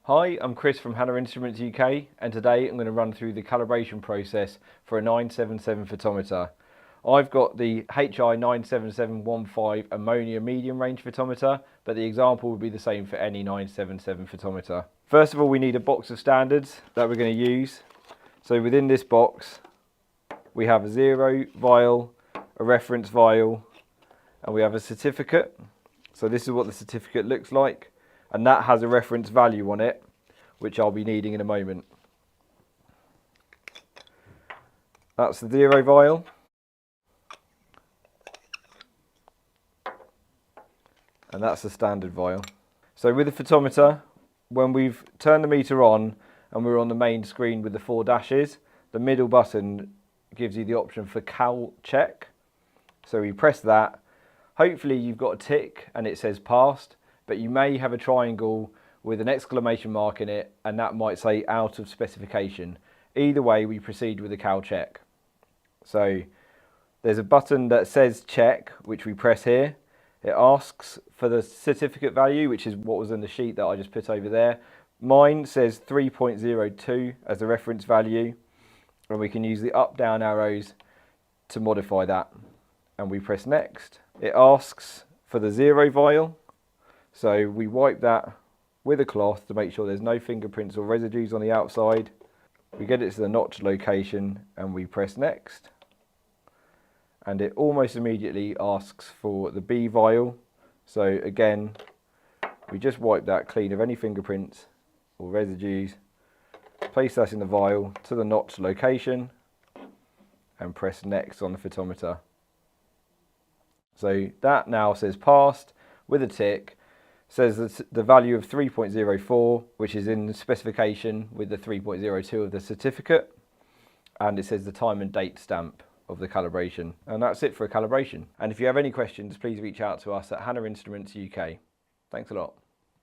Hi, I'm Chris from Hanna Instruments UK, and today I'm going to run through the calibration process for a 977 photometer. I've got the HI-97715 Ammonia medium range photometer, but the example would be the same for any 977 photometer. First of all, we need a box of standards that we're going to use. So within this box, we have a 0 vial, a reference vial, and we have a certificate. So this is what the certificate looks like, and that has a reference value on it, which I'll be needing in a moment. That's the 0 vial. And that's the standard vial. So with the photometer, when we've turned the meter on and we're on the main screen with the 4 dashes, the middle button gives you the option for cal check. So we press that. Hopefully you've got a tick and it says passed, but you may have a triangle with an exclamation mark in it, and that might say out of specification. Either way, we proceed with the cal check. So there's a button that says check, which we press here. It asks for the certificate value, which is what was in the sheet that I just put over there. Mine says 3.02 as the reference value, and we can use the up down arrows to modify that. And we press next. It asks for the 0 vial, so we wipe that with a cloth to make sure there's no fingerprints or residues on the outside. We get it to the notch location and we press next. And it almost immediately asks for the B vial. So again, we just wipe that clean of any fingerprints or residues, place that in the vial to the notch location and press next on the photometer. So that now says passed with a tick, says the value of 3.04, which is in the specification with the 3.02 of the certificate, and it says the time and date stamp of the calibration. And that's it for a calibration. And if you have any questions, please reach out to us at Hanna Instruments UK. Thanks a lot.